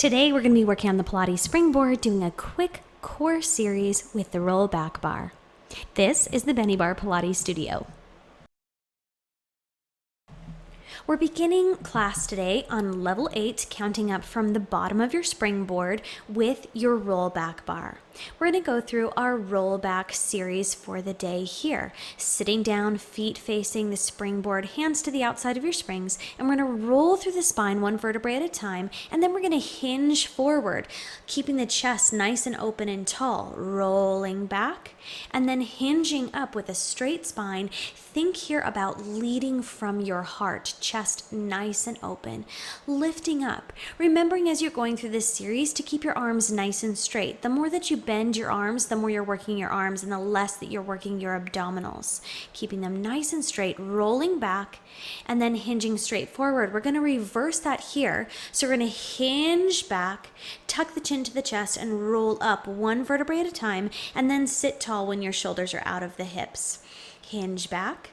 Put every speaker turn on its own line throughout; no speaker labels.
Today we're going to be working on the Pilates Springboard, doing a quick core series with the Rollback Bar. This is the Bennie Pilates studio. We're beginning class today on level 8, counting up from the bottom of your springboard with your rollback bar. We're going to go through our rollback series for the day here. Sitting down, feet facing the springboard, hands to the outside of your springs, and we're going to roll through the spine one vertebrae at a time, and then we're going to hinge forward, keeping the chest nice and open and tall, rolling back, and then hinging up with a straight spine. Think here about leading from your heart, chest nice and open, lifting up, remembering as you're going through this series to keep your arms nice and straight. The more that you bend your arms, the more you're working your arms, and the less that you're working your abdominals. Keeping them nice and straight, rolling back, and then hinging straight forward. We're going to reverse that here. So we're going to hinge back, tuck the chin to the chest, and roll up one vertebrae at a time, and then sit tall when your shoulders are out of the hips. Hinge back,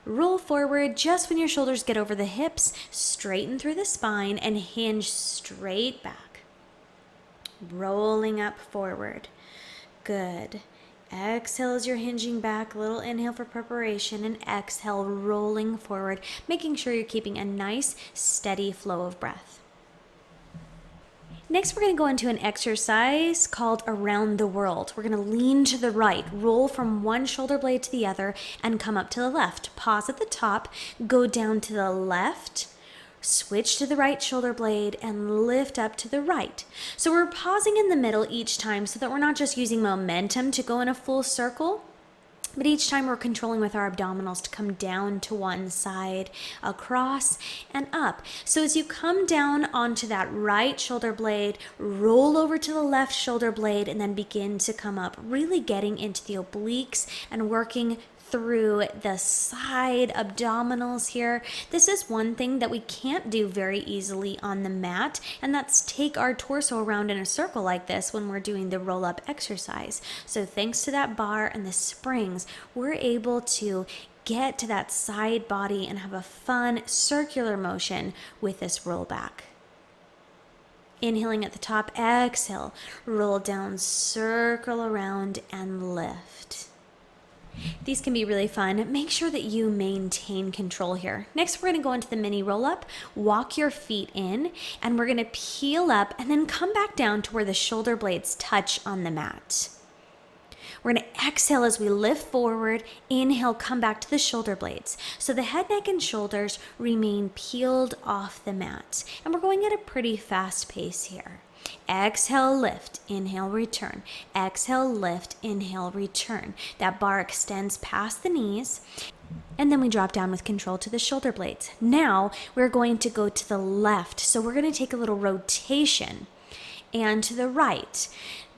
roll forward just when your shoulders get over the hips, straighten through the spine, and hinge straight back. Rolling up forward. Good. Exhale as you're hinging back, a little inhale for preparation, and exhale, rolling forward, making sure you're keeping a nice, steady flow of breath. Next, we're going to go into an exercise called Around the World. We're going to lean to the right, roll from one shoulder blade to the other, and come up to the left. Pause at the top, go down to the left, switch to the right shoulder blade, and lift up to the right. So we're pausing in the middle each time so that we're not just using momentum to go in a full circle, but each time we're controlling with our abdominals to come down to one side, across, and up. So as you come down onto that right shoulder blade, roll over to the left shoulder blade, and then begin to come up, really getting into the obliques and working through the side abdominals here. This is one thing that we can't do very easily on the mat, and that's take our torso around in a circle like this when we're doing the roll-up exercise. So thanks to that bar and the springs, we're able to get to that side body and have a fun circular motion with this rollback. Inhaling at the top, exhale, roll down, circle around, and lift. These can be really fun. Make sure that you maintain control here. Next, we're going to go into the mini roll-up. Walk your feet in, and we're going to peel up and then come back down to where the shoulder blades touch on the mat. We're going to exhale as we lift forward. Inhale, come back to the shoulder blades. So the head, neck, and shoulders remain peeled off the mat. And we're going at a pretty fast pace here. Exhale, lift, inhale, return. Exhale, lift, inhale, return. That bar extends past the knees, and then we drop down with control to the shoulder blades. Now we're going to go to the left. So we're going to take a little rotation, and to the right,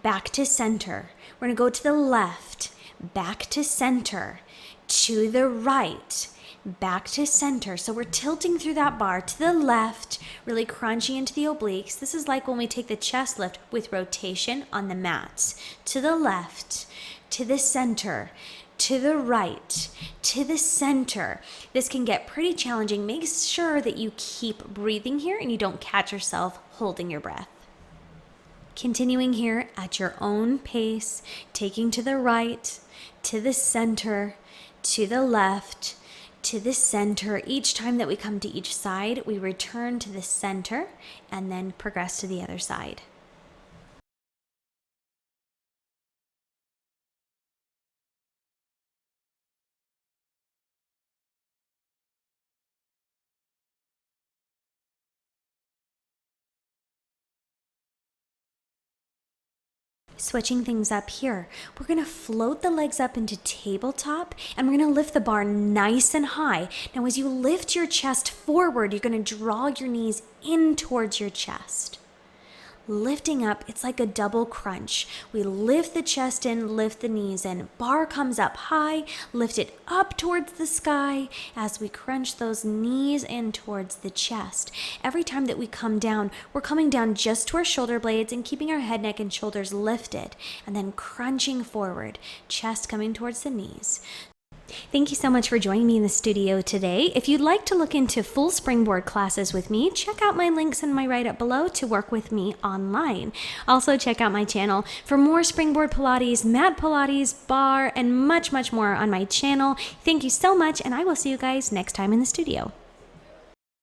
back to center. We're going to go to the left, back to center, to the right, back to center. So we're tilting through that bar to the left, really crunching into the obliques. This is like when we take the chest lift with rotation on the mats. To the left, to the center, to the right, to the center. This can get pretty challenging. Make sure that you keep breathing here and you don't catch yourself holding your breath. Continuing here at your own pace, taking to the right, to the center, to the left, to the center. Each time that we come to each side, we return to the center and then progress to the other side. Switching things up here, we're going to float the legs up into tabletop, and we're going to lift the bar nice and high. Now as you lift your chest forward, you're going to draw your knees in towards your chest. Lifting up, it's like a double crunch. We lift the chest in, lift the knees in. Bar comes up high, lift it up towards the sky as we crunch those knees in towards the chest. Every time that we come down, we're coming down just to our shoulder blades and keeping our head, neck, and shoulders lifted, and then crunching forward, chest coming towards the knees. Thank you so much for joining me in the studio today. If you'd like to look into full springboard classes with me, check out my links in my write-up below to work with me online. Also, check out my channel for more springboard Pilates, Mat Pilates, Barre, and much, much more on my channel. Thank you so much, and I will see you guys next time in the studio.